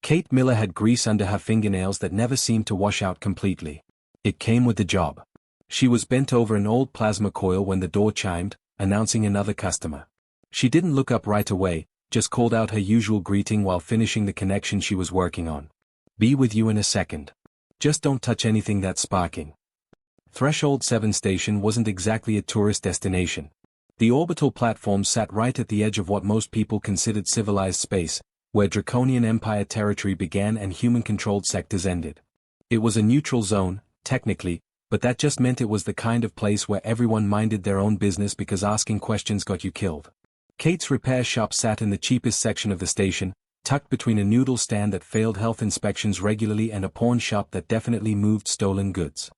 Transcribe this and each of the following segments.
Kate Miller had grease under her fingernails that never seemed to wash out completely. It came with the job. She was bent over an old plasma coil when the door chimed, announcing another customer. She didn't look up right away, just called out her usual greeting while finishing the connection she was working on. "Be with you in a second. Just don't touch anything that's sparking." Threshold 7 station wasn't exactly a tourist destination. The orbital platform sat right at the edge of what most people considered civilized space, where Draconian Empire territory began and human-controlled sectors ended. It was a neutral zone, technically, but that just meant it was the kind of place where everyone minded their own business because asking questions got you killed. Kate's repair shop sat in the cheapest section of the station, tucked between a noodle stand that failed health inspections regularly and a pawn shop that definitely moved stolen goods.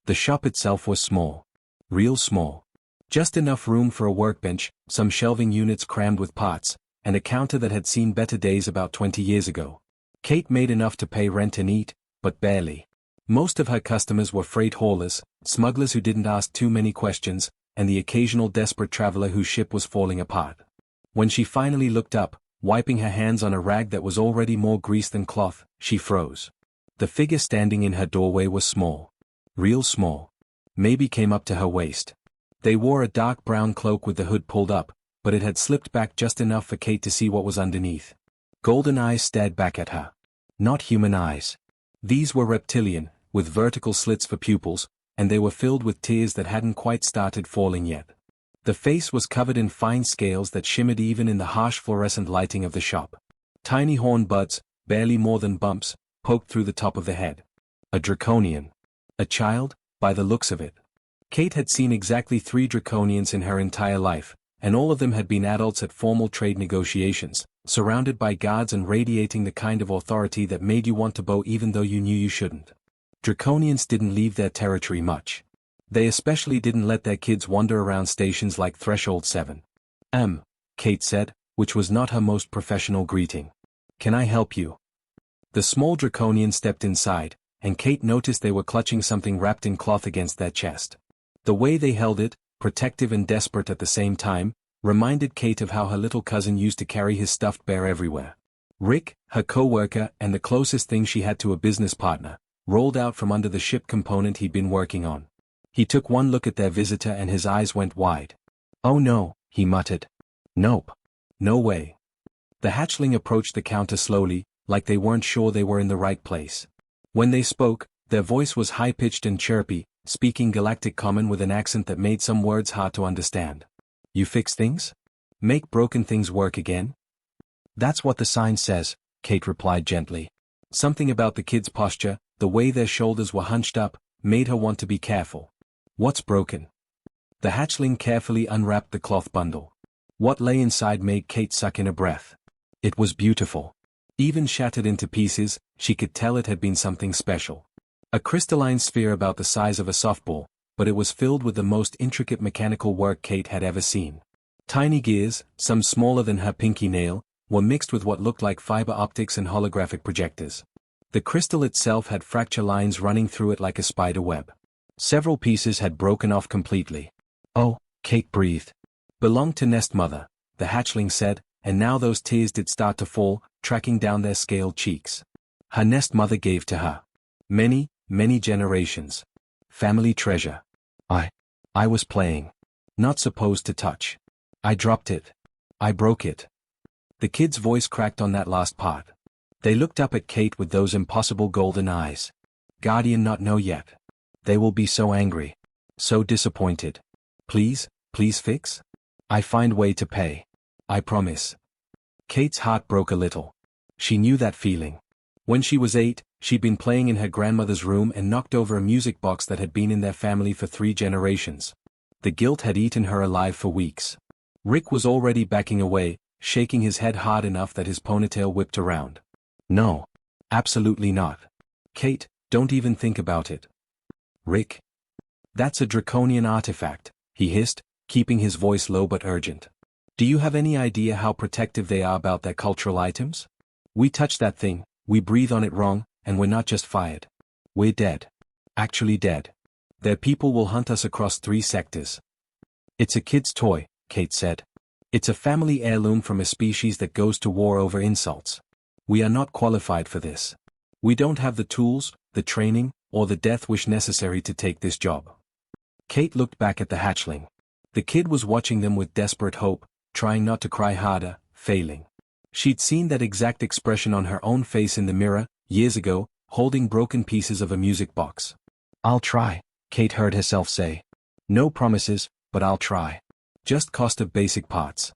The shop itself was small. Real small. Just enough room for a workbench, some shelving units crammed with parts, and a counter that had seen better days about 20 years ago. Kate made enough to pay rent and eat, but barely. Most of her customers were freight haulers, smugglers who didn't ask too many questions, and the occasional desperate traveler whose ship was falling apart. When she finally looked up, wiping her hands on a rag that was already more grease than cloth, she froze. The figure standing in her doorway was small. Real small. Maybe came up to her waist. They wore a dark brown cloak with the hood pulled up, but it had slipped back just enough for Kate to see what was underneath. Golden eyes stared back at her. Not human eyes. These were reptilian, with vertical slits for pupils, and they were filled with tears that hadn't quite started falling yet. The face was covered in fine scales that shimmered even in the harsh fluorescent lighting of the shop. Tiny horn buds, barely more than bumps, poked through the top of the head. A draconian. A child, by the looks of it. Kate had seen exactly 3 draconians in her entire life, and all of them had been adults at formal trade negotiations, surrounded by guards and radiating the kind of authority that made you want to bow even though you knew you shouldn't. Draconians didn't leave their territory much. They especially didn't let their kids wander around stations like Threshold 7. Kate said, which was not her most professional greeting. "Can I help you?" The small draconian stepped inside, and Kate noticed they were clutching something wrapped in cloth against their chest. The way they held it, protective and desperate at the same time, reminded Kate of how her little cousin used to carry his stuffed bear everywhere. Rick, her co-worker and the closest thing she had to a business partner, rolled out from under the ship component he'd been working on. He took one look at their visitor and his eyes went wide. "Oh no," he muttered. "Nope. No way." The hatchling approached the counter slowly, like they weren't sure they were in the right place. When they spoke, their voice was high-pitched and chirpy, speaking Galactic Common with an accent that made some words hard to understand. "You fix things? Make broken things work again?" "That's what the sign says," Kate replied gently. Something about the kids' posture, the way their shoulders were hunched up, made her want to be careful. "What's broken?" The hatchling carefully unwrapped the cloth bundle. What lay inside made Kate suck in a breath. It was beautiful. Even shattered into pieces, she could tell it had been something special. A crystalline sphere about the size of a softball, but it was filled with the most intricate mechanical work Kate had ever seen. Tiny gears, some smaller than her pinky nail, were mixed with what looked like fiber optics and holographic projectors. The crystal itself had fracture lines running through it like a spider web. Several pieces had broken off completely. "Oh," Kate breathed. "Belonged to Nest Mother," the hatchling said, and now those tears did start to fall, tracking down their scaled cheeks. Her Nest Mother gave to her. Many, many generations. Family treasure. I was playing. Not supposed to touch. I dropped it. I broke it." The kid's voice cracked on that last part. They looked up at Kate with those impossible golden eyes. "Guardian not know yet. They will be so angry. So disappointed. Please fix? I find way to pay. I promise." Kate's heart broke a little. She knew that feeling. When she was 8, she'd been playing in her grandmother's room and knocked over a music box that had been in their family for 3 generations. The guilt had eaten her alive for weeks. Rick was already backing away, shaking his head hard enough that his ponytail whipped around. "No. Absolutely not. Kate, don't even think about it." "Rick? That's a draconian artifact," he hissed, keeping his voice low but urgent. "Do you have any idea how protective they are about their cultural items? We touch that thing, we breathe on it wrong, and we're not just fired. We're dead. Actually dead. Their people will hunt us across 3 sectors." "It's a kid's toy," Kate said. "It's a family heirloom from a species that goes to war over insults. We are not qualified for this. We don't have the tools, the training, or the death wish necessary to take this job. Kate looked back at the hatchling. The kid was watching them with desperate hope, trying not to cry harder, failing. She'd seen that exact expression on her own face in the mirror, years ago, holding broken pieces of a music box. "I'll try," Kate heard herself say. "No promises, but I'll try. Just cost of basic parts."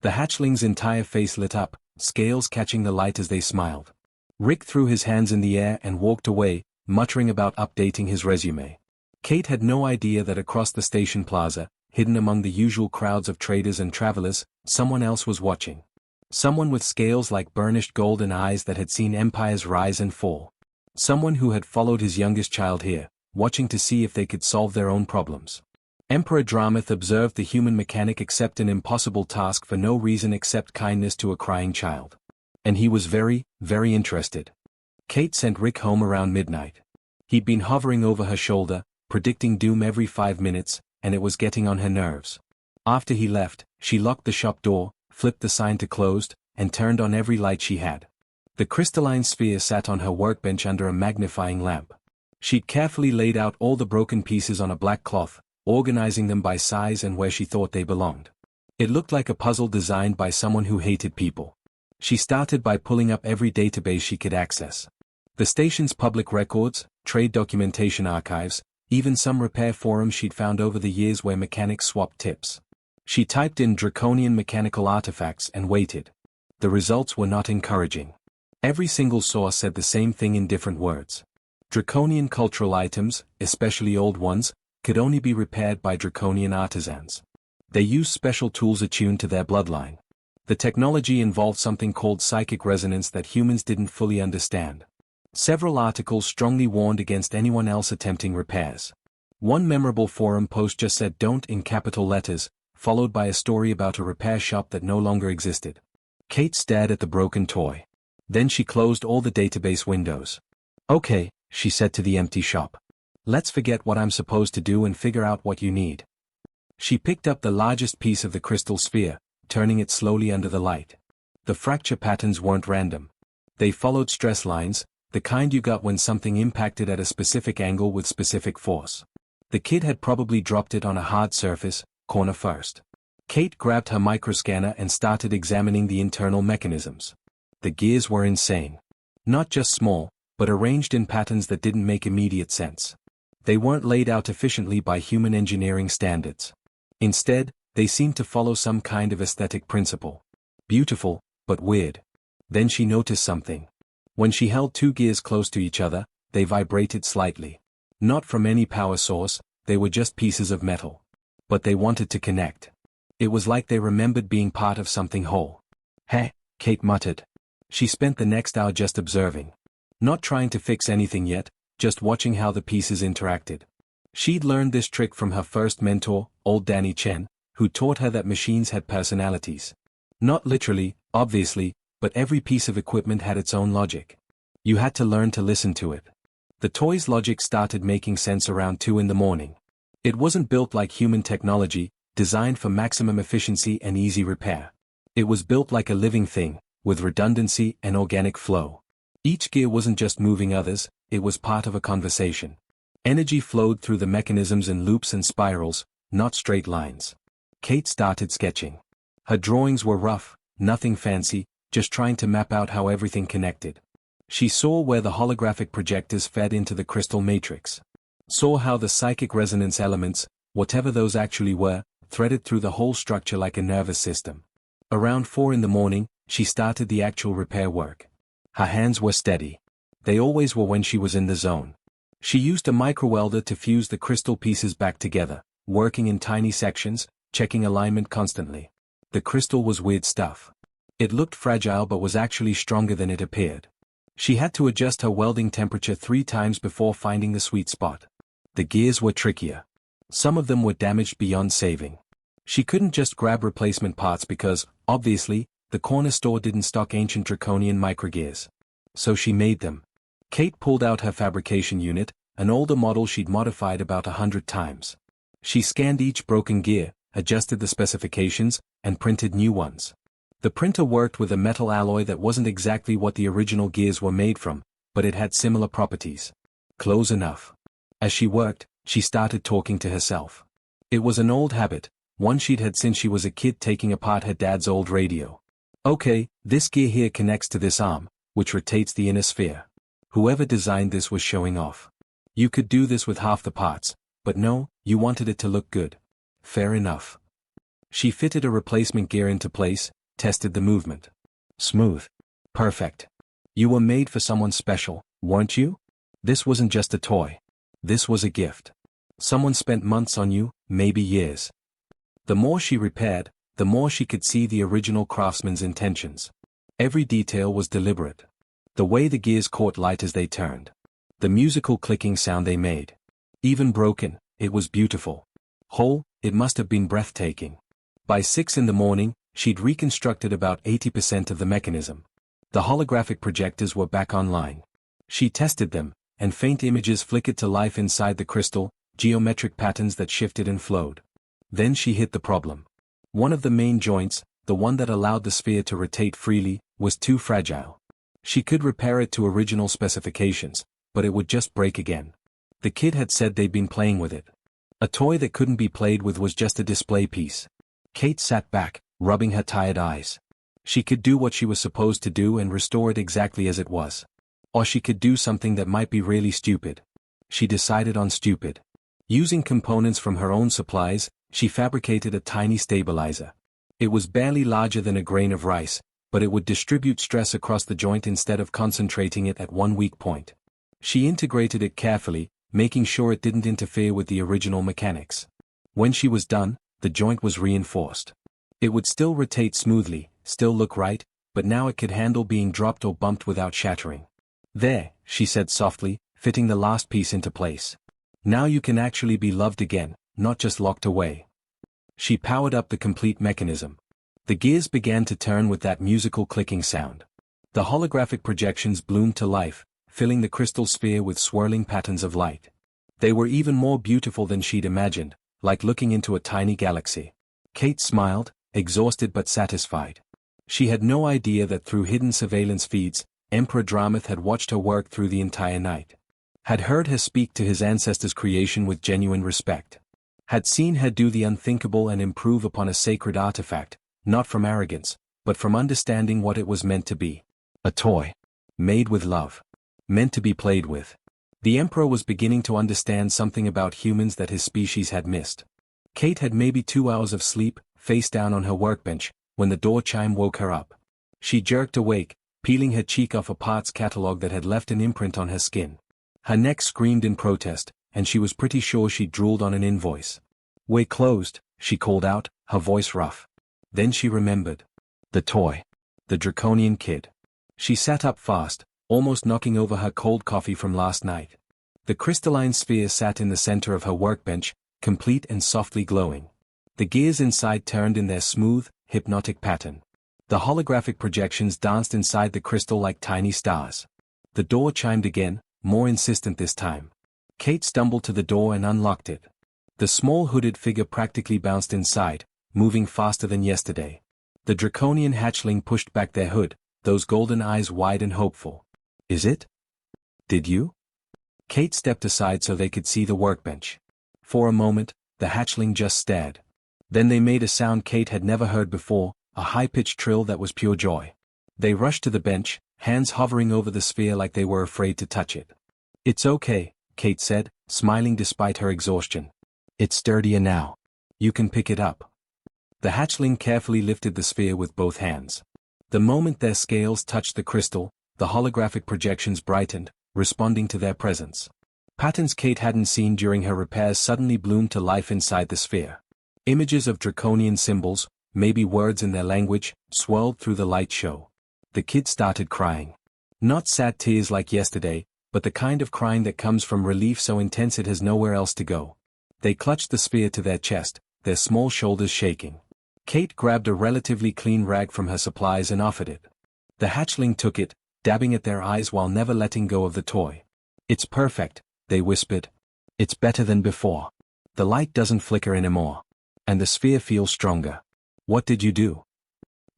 The hatchling's entire face lit up, scales catching the light as they smiled. Rick threw his hands in the air and walked away, muttering about updating his resume. Kate had no idea that across the station plaza, hidden among the usual crowds of traders and travelers, someone else was watching. Someone with scales like burnished gold and eyes that had seen empires rise and fall. Someone who had followed his youngest child here, watching to see if they could solve their own problems. Emperor Dramath observed the human mechanic accept an impossible task for no reason except kindness to a crying child. And he was very, very interested. Kate sent Rick home around midnight. He'd been hovering over her shoulder, predicting doom every 5 minutes, and it was getting on her nerves. After he left, she locked the shop door, flipped the sign to closed, and turned on every light she had. The crystalline sphere sat on her workbench under a magnifying lamp. She'd carefully laid out all the broken pieces on a black cloth, organizing them by size and where she thought they belonged. It looked like a puzzle designed by someone who hated people. She started by pulling up every database she could access. The station's public records, trade documentation archives, even some repair forums she'd found over the years where mechanics swapped tips. She typed in draconian mechanical artifacts and waited. The results were not encouraging. Every single source said the same thing in different words. Draconian cultural items, especially old ones, could only be repaired by draconian artisans. They used special tools attuned to their bloodline. The technology involved something called psychic resonance that humans didn't fully understand. Several articles strongly warned against anyone else attempting repairs. One memorable forum post just said "don't" in capital letters, followed by a story about a repair shop that no longer existed. Kate stared at the broken toy. Then she closed all the database windows. "Okay," she said to the empty shop. "Let's forget what I'm supposed to do and figure out what you need." She picked up the largest piece of the crystal sphere, turning it slowly under the light. The fracture patterns weren't random. They followed stress lines, the kind you got when something impacted at a specific angle with specific force. The kid had probably dropped it on a hard surface, corner first. Kate grabbed her microscanner and started examining the internal mechanisms. The gears were insane. Not just small, but arranged in patterns that didn't make immediate sense. They weren't laid out efficiently by human engineering standards. Instead, they seemed to follow some kind of aesthetic principle. Beautiful, but weird. Then she noticed something. When she held two gears close to each other, they vibrated slightly. Not from any power source, they were just pieces of metal. But they wanted to connect. It was like they remembered being part of something whole. "Heh," Kate muttered. She spent the next hour just observing. Not trying to fix anything yet, just watching how the pieces interacted. She'd learned this trick from her first mentor, old Danny Chen, who taught her that machines had personalities. Not literally, obviously, but every piece of equipment had its own logic. You had to learn to listen to it. The toy's logic started making sense around 2 in the morning. It wasn't built like human technology, designed for maximum efficiency and easy repair. It was built like a living thing, with redundancy and organic flow. Each gear wasn't just moving others, it was part of a conversation. Energy flowed through the mechanisms in loops and spirals, not straight lines. Kate started sketching. Her drawings were rough, nothing fancy, just trying to map out how everything connected. She saw where the holographic projectors fed into the crystal matrix. Saw how the psychic resonance elements, whatever those actually were, threaded through the whole structure like a nervous system. Around 4 in the morning, she started the actual repair work. Her hands were steady. They always were when she was in the zone. She used a microwelder to fuse the crystal pieces back together, working in tiny sections, checking alignment constantly. The crystal was weird stuff. It looked fragile but was actually stronger than it appeared. She had to adjust her welding temperature 3 times before finding the sweet spot. The gears were trickier. Some of them were damaged beyond saving. She couldn't just grab replacement parts because, obviously, the corner store didn't stock ancient draconian microgears. So she made them. Kate pulled out her fabrication unit, an older model she'd modified about 100 times. She scanned each broken gear, adjusted the specifications, and printed new ones. The printer worked with a metal alloy that wasn't exactly what the original gears were made from, but it had similar properties. Close enough. As she worked, she started talking to herself. It was an old habit, one she'd had since she was a kid, taking apart her dad's old radio. Okay, this gear here connects to this arm, which rotates the inner sphere. Whoever designed this was showing off. You could do this with half the parts, but no, you wanted it to look good. Fair enough. She fitted a replacement gear into place, tested the movement. Smooth. Perfect. You were made for someone special, weren't you? This wasn't just a toy. This was a gift. Someone spent months on you, maybe years. The more she repaired, the more she could see the original craftsman's intentions. Every detail was deliberate. The way the gears caught light as they turned. The musical clicking sound they made. Even broken, it was beautiful. Whole, it must have been breathtaking. By 6 in the morning, she'd reconstructed about 80% of the mechanism. The holographic projectors were back online. She tested them, and faint images flickered to life inside the crystal, geometric patterns that shifted and flowed. Then she hit the problem. One of the main joints, the one that allowed the sphere to rotate freely, was too fragile. She could repair it to original specifications, but it would just break again. The kid had said they'd been playing with it. A toy that couldn't be played with was just a display piece. Kate sat back, rubbing her tired eyes. She could do what she was supposed to do and restore it exactly as it was. Or she could do something that might be really stupid. She decided on stupid. Using components from her own supplies, she fabricated a tiny stabilizer. It was barely larger than a grain of rice, but it would distribute stress across the joint instead of concentrating it at one weak point. She integrated it carefully, making sure it didn't interfere with the original mechanics. When she was done, the joint was reinforced. It would still rotate smoothly, still look right, but now it could handle being dropped or bumped without shattering. There, she said softly, fitting the last piece into place. Now you can actually be loved again, not just locked away. She powered up the complete mechanism. The gears began to turn with that musical clicking sound. The holographic projections bloomed to life, filling the crystal sphere with swirling patterns of light. They were even more beautiful than she'd imagined, like looking into a tiny galaxy. Kate smiled, exhausted but satisfied. She had no idea that through hidden surveillance feeds, Emperor Dramath had watched her work through the entire night. Had heard her speak to his ancestors' creation with genuine respect. Had seen her do the unthinkable and improve upon a sacred artifact, not from arrogance, but from understanding what it was meant to be. A toy. Made with love. Meant to be played with. The Emperor was beginning to understand something about humans that his species had missed. Kate had maybe 2 hours of sleep, face down on her workbench, when the door chime woke her up. She jerked awake, peeling her cheek off a parts catalog that had left an imprint on her skin. Her neck screamed in protest, and she was pretty sure she'd drooled on an invoice. "We're closed," she called out, her voice rough. Then she remembered. The toy. The draconian kid. She sat up fast, almost knocking over her cold coffee from last night. The crystalline sphere sat in the center of her workbench, complete and softly glowing. The gears inside turned in their smooth, hypnotic pattern. The holographic projections danced inside the crystal like tiny stars. The door chimed again, more insistent this time. Kate stumbled to the door and unlocked it. The small hooded figure practically bounced inside, moving faster than yesterday. The draconian hatchling pushed back their hood, those golden eyes wide and hopeful. "Is it? Did you?" Kate stepped aside so they could see the workbench. For a moment, the hatchling just stared. Then they made a sound Kate had never heard before, a high-pitched trill that was pure joy. They rushed to the bench, hands hovering over the sphere like they were afraid to touch it. "It's okay," Kate said, smiling despite her exhaustion. "It's sturdier now. You can pick it up." The hatchling carefully lifted the sphere with both hands. The moment their scales touched the crystal, the holographic projections brightened, responding to their presence. Patterns Kate hadn't seen during her repairs suddenly bloomed to life inside the sphere. Images of draconian symbols, maybe words in their language, swirled through the light show. The kid started crying. Not sad tears like yesterday, but the kind of crying that comes from relief so intense it has nowhere else to go. They clutched the sphere to their chest, their small shoulders shaking. Kate grabbed a relatively clean rag from her supplies and offered it. The hatchling took it, dabbing at their eyes while never letting go of the toy. "It's perfect," they whispered. "It's better than before. The light doesn't flicker anymore. And the sphere feels stronger." "What did you do?"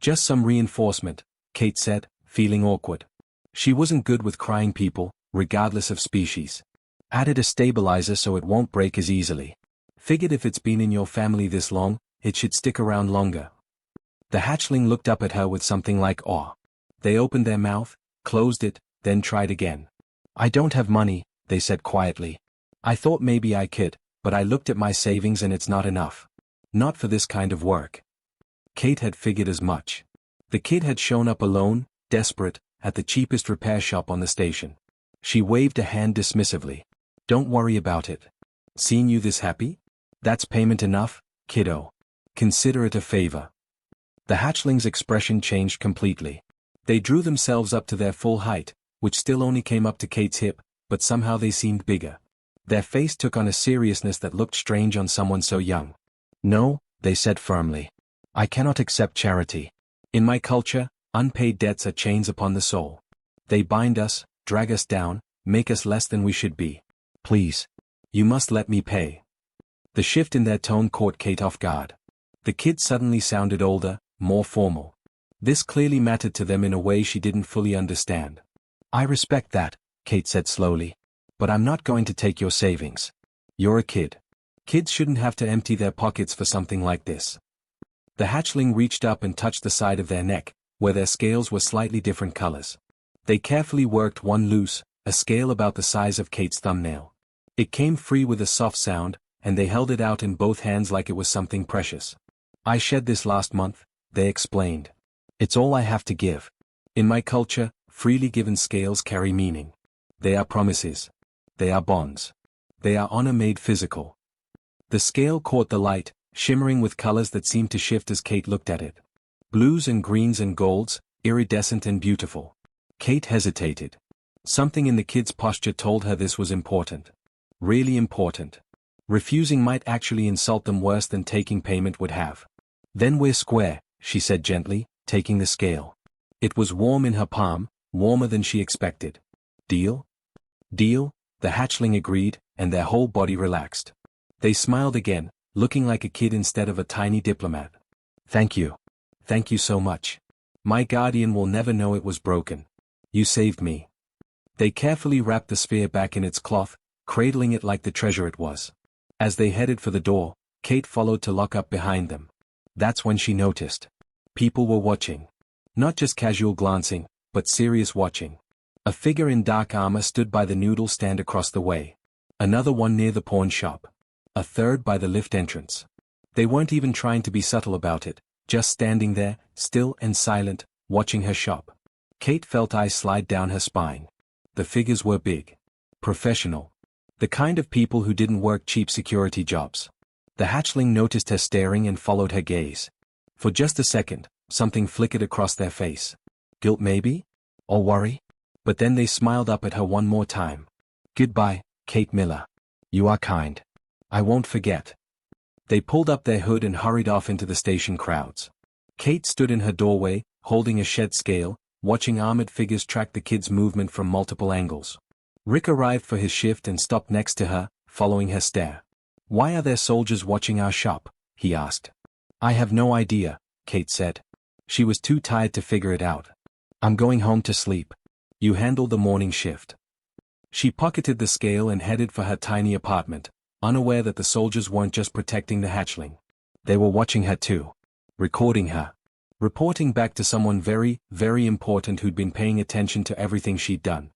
Just some reinforcement, Kate said, feeling awkward. She wasn't good with crying people, regardless of species. Added a stabilizer so it won't break as easily. Figured if it's been in your family this long, it should stick around longer. The hatchling looked up at her with something like awe. They opened their mouth, closed it, then tried again. I don't have money, they said quietly. I thought maybe I could, but I looked at my savings and it's not enough. Not for this kind of work. Kate had figured as much. The kid had shown up alone, desperate, at the cheapest repair shop on the station. She waved a hand dismissively. Don't worry about it. Seeing you this happy? That's payment enough, kiddo. Consider it a favor. The hatchling's expression changed completely. They drew themselves up to their full height, which still only came up to Kate's hip, but somehow they seemed bigger. Their face took on a seriousness that looked strange on someone so young. No, they said firmly. I cannot accept charity. In my culture, unpaid debts are chains upon the soul. They bind us, drag us down, make us less than we should be. Please. You must let me pay. The shift in their tone caught Kate off guard. The kid suddenly sounded older, more formal. This clearly mattered to them in a way she didn't fully understand. I respect that, Kate said slowly. But I'm not going to take your savings. You're a kid. Kids shouldn't have to empty their pockets for something like this. The hatchling reached up and touched the side of their neck, where their scales were slightly different colors. They carefully worked one loose, a scale about the size of Kate's thumbnail. It came free with a soft sound, and they held it out in both hands like it was something precious. I shed this last month, they explained. It's all I have to give. In my culture, freely given scales carry meaning. They are promises. They are bonds. They are honor made physical. The scale caught the light, shimmering with colors that seemed to shift as Kate looked at it. Blues and greens and golds, iridescent and beautiful. Kate hesitated. Something in the kid's posture told her this was important. Really important. Refusing might actually insult them worse than taking payment would have. Then we're square, she said gently, taking the scale. It was warm in her palm, warmer than she expected. Deal? Deal, the hatchling agreed, and their whole body relaxed. They smiled again, looking like a kid instead of a tiny diplomat. Thank you. Thank you so much. My guardian will never know it was broken. You saved me. They carefully wrapped the sphere back in its cloth, cradling it like the treasure it was. As they headed for the door, Kate followed to lock up behind them. That's when she noticed. People were watching. Not just casual glancing, but serious watching. A figure in dark armor stood by the noodle stand across the way. Another one near the pawn shop. A third by the lift entrance. They weren't even trying to be subtle about it, just standing there, still and silent, watching her shop. Kate felt eyes slide down her spine. The figures were big. Professional. The kind of people who didn't work cheap security jobs. The hatchling noticed her staring and followed her gaze. For just a second, something flickered across their face. Guilt maybe? Or worry? But then they smiled up at her one more time. Goodbye, Kate Miller. You are kind. I won't forget. They pulled up their hood and hurried off into the station crowds. Kate stood in her doorway, holding a shed scale, watching armored figures track the kids' movement from multiple angles. Rick arrived for his shift and stopped next to her, following her stare. Why are there soldiers watching our shop? He asked. I have no idea, Kate said. She was too tired to figure it out. I'm going home to sleep. You handle the morning shift. She pocketed the scale and headed for her tiny apartment, unaware that the soldiers weren't just protecting the hatchling. They were watching her too. Recording her. Reporting back to someone very, very important who'd been paying attention to everything she'd done.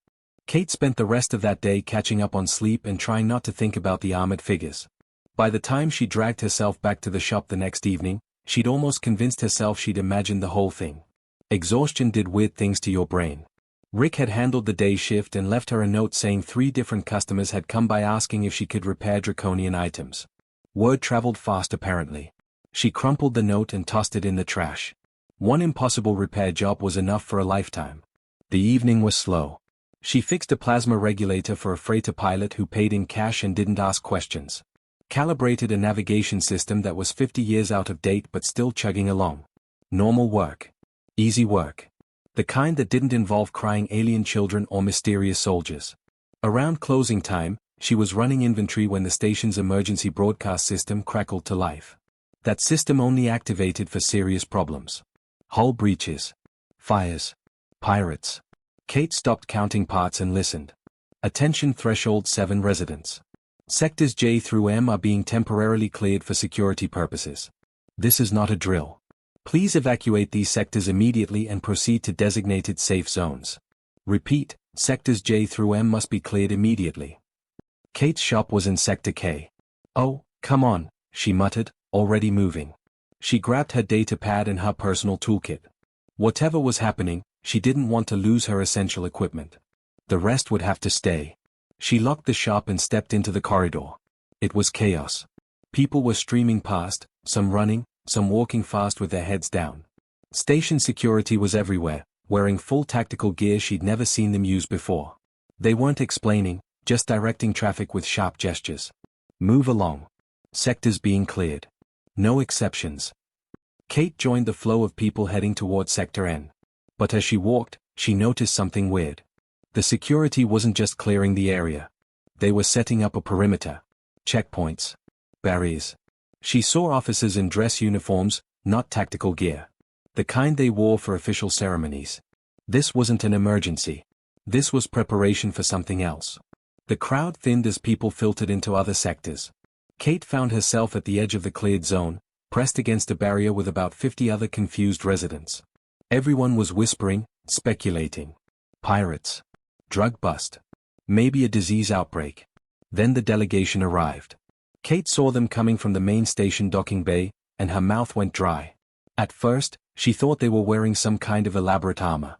Kate spent the rest of that day catching up on sleep and trying not to think about the armored figures. By the time she dragged herself back to the shop the next evening, she'd almost convinced herself she'd imagined the whole thing. Exhaustion did weird things to your brain. Rick had handled the day shift and left her a note saying 3 different customers had come by asking if she could repair draconian items. Word traveled fast apparently. She crumpled the note and tossed it in the trash. One impossible repair job was enough for a lifetime. The evening was slow. She fixed a plasma regulator for a freighter pilot who paid in cash and didn't ask questions. Calibrated a navigation system that was 50 years out of date but still chugging along. Normal work. Easy work. The kind that didn't involve crying alien children or mysterious soldiers. Around closing time, she was running inventory when the station's emergency broadcast system crackled to life. That system only activated for serious problems. Hull breaches. Fires. Pirates. Kate stopped counting parts and listened. Attention Threshold 7 residents. Sectors J through M are being temporarily cleared for security purposes. This is not a drill. Please evacuate these sectors immediately and proceed to designated safe zones. Repeat, sectors J through M must be cleared immediately. Kate's shop was in Sector K. Oh, come on, she muttered, already moving. She grabbed her data pad and her personal toolkit. Whatever was happening, she didn't want to lose her essential equipment. The rest would have to stay. She locked the shop and stepped into the corridor. It was chaos. People were streaming past, some running, some walking fast with their heads down. Station security was everywhere, wearing full tactical gear she'd never seen them use before. They weren't explaining, just directing traffic with sharp gestures. Move along. Sectors being cleared. No exceptions. Kate joined the flow of people heading toward Sector N. But as she walked, she noticed something weird. The security wasn't just clearing the area. They were setting up a perimeter. Checkpoints. Barriers. She saw officers in dress uniforms, not tactical gear. The kind they wore for official ceremonies. This wasn't an emergency. This was preparation for something else. The crowd thinned as people filtered into other sectors. Kate found herself at the edge of the cleared zone, pressed against a barrier with about 50 other confused residents. Everyone was whispering, speculating. Pirates. Drug bust. Maybe a disease outbreak. Then the delegation arrived. Kate saw them coming from the main station docking bay, and her mouth went dry. At first, she thought they were wearing some kind of elaborate armor.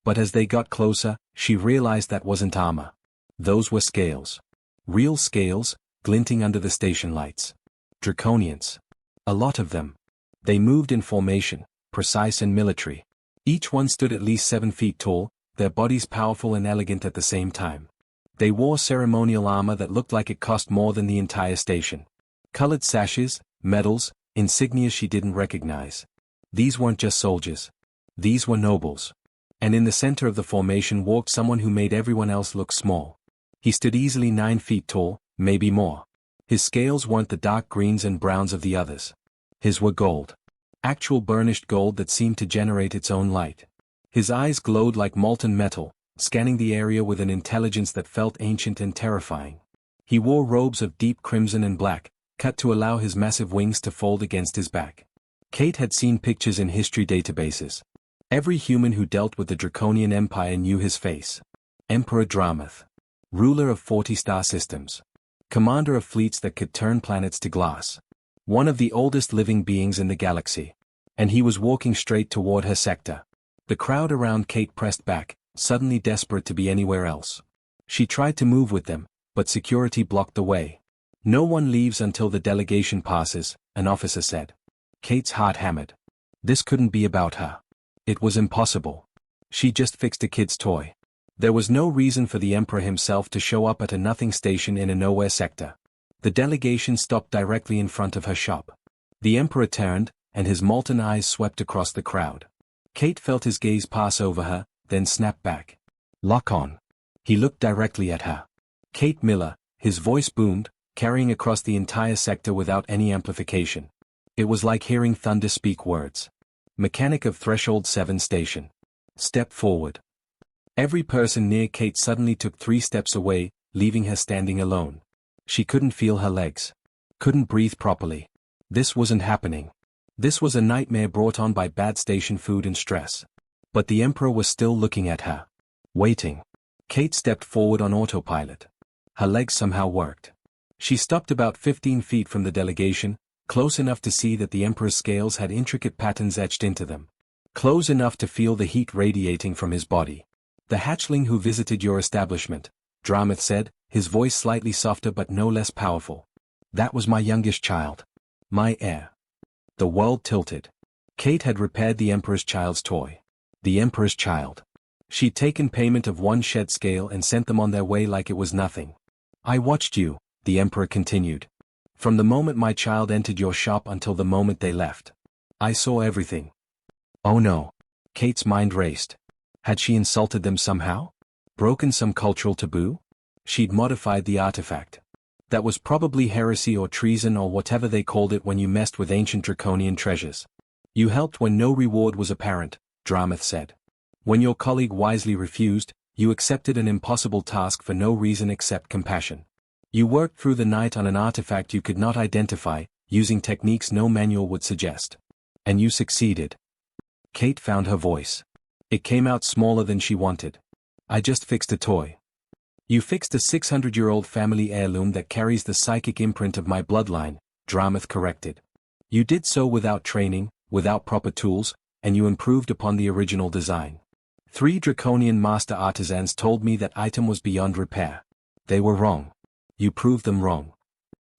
But as they got closer, she realized that wasn't armor. Those were scales. Real scales, glinting under the station lights. Draconians. A lot of them. They moved in formation, precise and military. Each one stood at least 7 feet tall, their bodies powerful and elegant at the same time. They wore ceremonial armor that looked like it cost more than the entire station. Colored sashes, medals, insignia she didn't recognize. These weren't just soldiers. These were nobles. And in the center of the formation walked someone who made everyone else look small. He stood easily 9 feet tall, maybe more. His scales weren't the dark greens and browns of the others. His were gold. Actual burnished gold that seemed to generate its own light. His eyes glowed like molten metal, scanning the area with an intelligence that felt ancient and terrifying. He wore robes of deep crimson and black, cut to allow his massive wings to fold against his back. Kate had seen pictures in history databases. Every human who dealt with the Draconian Empire knew his face. Emperor Dramath. Ruler of 40 star systems. Commander of fleets that could turn planets to glass. One of the oldest living beings in the galaxy. And he was walking straight toward her sector. The crowd around Kate pressed back, suddenly desperate to be anywhere else. She tried to move with them, but security blocked the way. No one leaves until the delegation passes, an officer said. Kate's heart hammered. This couldn't be about her. It was impossible. She just fixed a kid's toy. There was no reason for the Emperor himself to show up at a nothing station in a nowhere sector. The delegation stopped directly in front of her shop. The Emperor turned, and his molten eyes swept across the crowd. Kate felt his gaze pass over her, then snap back. Lock on. He looked directly at her. Kate Miller, his voice boomed, carrying across the entire sector without any amplification. It was like hearing thunder speak words. Mechanic of Threshold 7 Station. Step forward. Every person near Kate suddenly took 3 steps away, leaving her standing alone. She couldn't feel her legs. Couldn't breathe properly. This wasn't happening. This was a nightmare brought on by bad station food and stress. But the Emperor was still looking at her. Waiting. Kate stepped forward on autopilot. Her legs somehow worked. She stopped about 15 feet from the delegation, close enough to see that the Emperor's scales had intricate patterns etched into them. Close enough to feel the heat radiating from his body. The hatchling who visited your establishment, Dramath said, his voice slightly softer but no less powerful. That was my youngest child. My heir. The world tilted. Kate had repaired the Emperor's child's toy. The Emperor's child. She'd taken payment of 1 shed scale and sent them on their way like it was nothing. I watched you, the Emperor continued. From the moment my child entered your shop until the moment they left. I saw everything. Oh no. Kate's mind raced. Had she insulted them somehow? Broken some cultural taboo? She'd modified the artifact. That was probably heresy or treason or whatever they called it when you messed with ancient draconian treasures. You helped when no reward was apparent, Dramath said. When your colleague wisely refused, you accepted an impossible task for no reason except compassion. You worked through the night on an artifact you could not identify, using techniques no manual would suggest. And you succeeded. Kate found her voice. It came out smaller than she wanted. I just fixed a toy. You fixed a 600-year-old family heirloom that carries the psychic imprint of my bloodline, Dramath corrected. You did so without training, without proper tools, and you improved upon the original design. 3 draconian master artisans told me that item was beyond repair. They were wrong. You proved them wrong.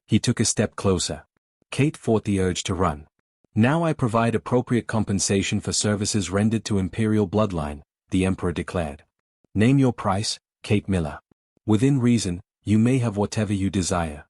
He took a step closer. Kate fought the urge to run. Now I provide appropriate compensation for services rendered to Imperial bloodline, the Emperor declared. Name your price, Kate Miller. Within reason, you may have whatever you desire.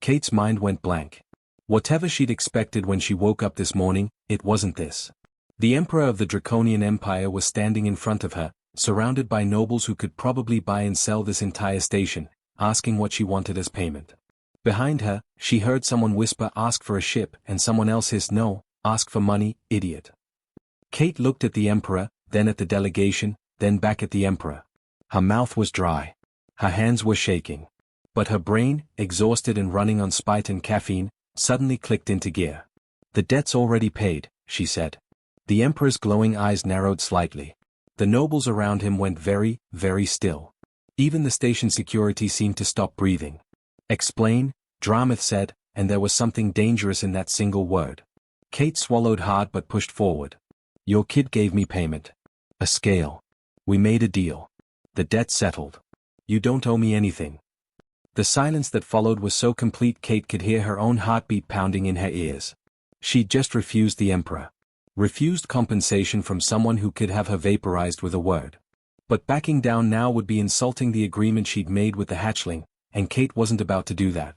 Kate's mind went blank. Whatever she'd expected when she woke up this morning, it wasn't this. The Emperor of the Draconian Empire was standing in front of her, surrounded by nobles who could probably buy and sell this entire station, asking what she wanted as payment. Behind her, she heard someone whisper ask for a ship and someone else hiss no, ask for money, idiot. Kate looked at the Emperor, then at the delegation, then back at the Emperor. Her mouth was dry. Her hands were shaking. But her brain, exhausted and running on spite and caffeine, suddenly clicked into gear. The debt's already paid, she said. The Emperor's glowing eyes narrowed slightly. The nobles around him went very, very still. Even the station security seemed to stop breathing. Explain, Dramath said, and there was something dangerous in that single word. Kate swallowed hard but pushed forward. Your kid gave me payment. A scale. We made a deal. The debt settled. You don't owe me anything. The silence that followed was so complete Kate could hear her own heartbeat pounding in her ears. She'd just refused the Emperor. Refused compensation from someone who could have her vaporized with a word. But backing down now would be insulting the agreement she'd made with the hatchling, and Kate wasn't about to do that.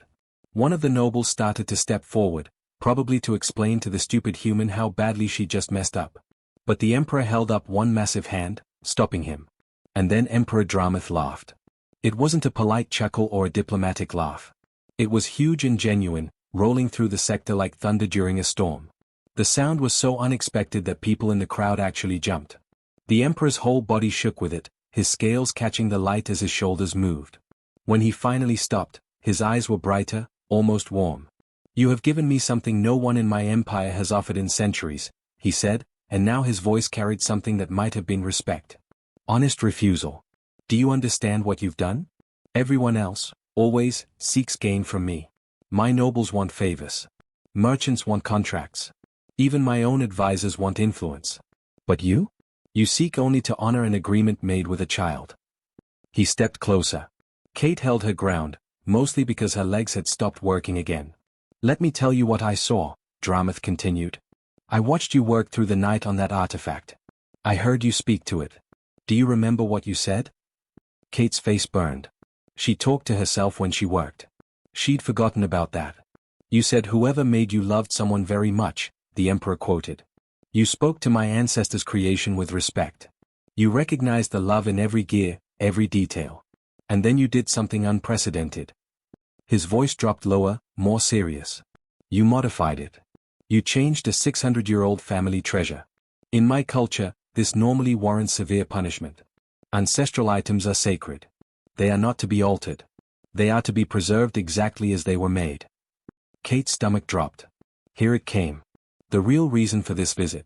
One of the nobles started to step forward, probably to explain to the stupid human how badly she just messed up. But the Emperor held up one massive hand, stopping him. And then Emperor Dramath laughed. It wasn't a polite chuckle or a diplomatic laugh. It was huge and genuine, rolling through the sector like thunder during a storm. The sound was so unexpected that people in the crowd actually jumped. The Emperor's whole body shook with it, his scales catching the light as his shoulders moved. When he finally stopped, his eyes were brighter, almost warm. You have given me something no one in my empire has offered in centuries, he said, and now his voice carried something that might have been respect. Honest refusal. Do you understand what you've done? Everyone else, always, seeks gain from me. My nobles want favors. Merchants want contracts. Even my own advisors want influence. But you? You seek only to honor an agreement made with a child. He stepped closer. Kate held her ground, mostly because her legs had stopped working again. Let me tell you what I saw, Dramath continued. I watched you work through the night on that artifact. I heard you speak to it. Do you remember what you said? Kate's face burned. She talked to herself when she worked. She'd forgotten about that. You said whoever made you loved someone very much, the Emperor quoted. You spoke to my ancestors' creation with respect. You recognized the love in every gear, every detail. And then you did something unprecedented. His voice dropped lower, more serious. You modified it. You changed a 600-year-old family treasure. In my culture, this normally warrants severe punishment. Ancestral items are sacred. They are not to be altered. They are to be preserved exactly as they were made. Kate's stomach dropped. Here it came. The real reason for this visit.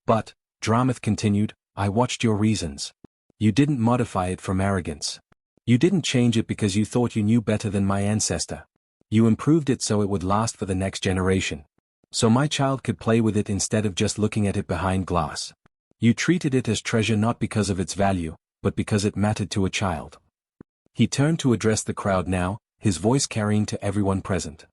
But, Dramath continued, I watched your reasons. You didn't modify it from arrogance. You didn't change it because you thought you knew better than my ancestor. You improved it so it would last for the next generation. So my child could play with it instead of just looking at it behind glass. You treated it as treasure not because of its value, but because it mattered to a child. He turned to address the crowd now, his voice carrying to everyone present.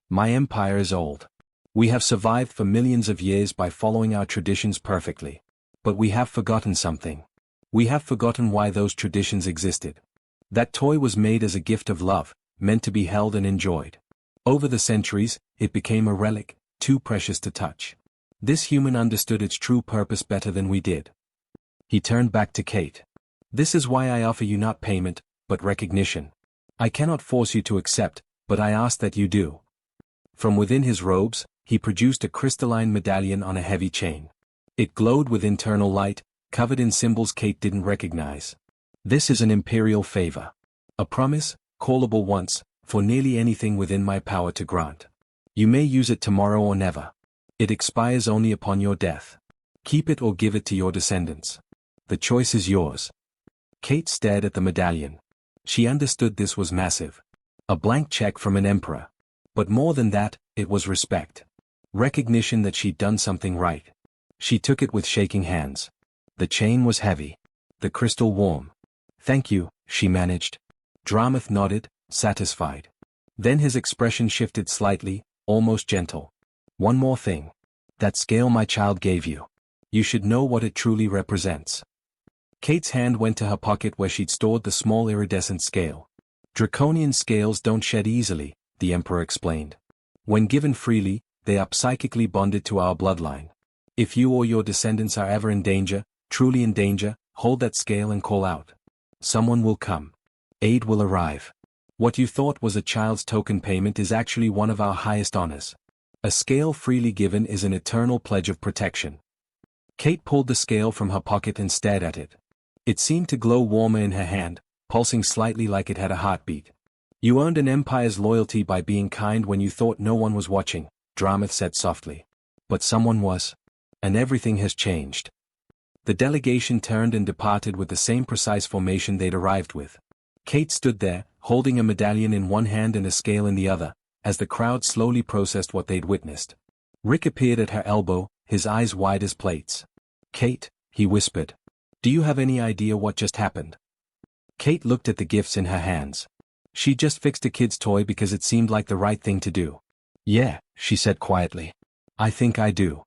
My empire is old. We have survived for millions of years by following our traditions perfectly. But we have forgotten something. We have forgotten why those traditions existed. That toy was made as a gift of love, meant to be held and enjoyed. Over the centuries, it became a relic, too precious to touch. This human understood its true purpose better than we did. He turned back to Kate. This is why I offer you not payment, but recognition. I cannot force you to accept, but I ask that you do. From within his robes, he produced a crystalline medallion on a heavy chain. It glowed with internal light, covered in symbols Kate didn't recognize. This is an imperial favor. A promise, callable once, for nearly anything within my power to grant. You may use it tomorrow or never. It expires only upon your death. Keep it or give it to your descendants. The choice is yours. Kate stared at the medallion. She understood this was massive. A blank check from an emperor. But more than that, it was respect. Recognition that she'd done something right. She took it with shaking hands. The chain was heavy. The crystal warm. Thank you, she managed. Dramath nodded, satisfied. Then his expression shifted slightly, almost gentle. One more thing. That scale my child gave you. You should know what it truly represents. Kate's hand went to her pocket where she'd stored the small iridescent scale. Draconian scales don't shed easily, the Emperor explained. When given freely, they are psychically bonded to our bloodline. If you or your descendants are ever in danger, truly in danger, hold that scale and call out. Someone will come. Aid will arrive. What you thought was a child's token payment is actually one of our highest honors. A scale freely given is an eternal pledge of protection. Kate pulled the scale from her pocket and stared at it. It seemed to glow warmer in her hand, pulsing slightly like it had a heartbeat. You earned an empire's loyalty by being kind when you thought no one was watching, Dramath said softly. But someone was. And everything has changed. The delegation turned and departed with the same precise formation they'd arrived with. Kate stood there, holding a medallion in one hand and a scale in the other, as the crowd slowly processed what they'd witnessed. Rick appeared at her elbow, his eyes wide as plates. Kate, he whispered. Do you have any idea what just happened? Kate looked at the gifts in her hands. She just fixed a kid's toy because it seemed like the right thing to do. Yeah, she said quietly. I think I do.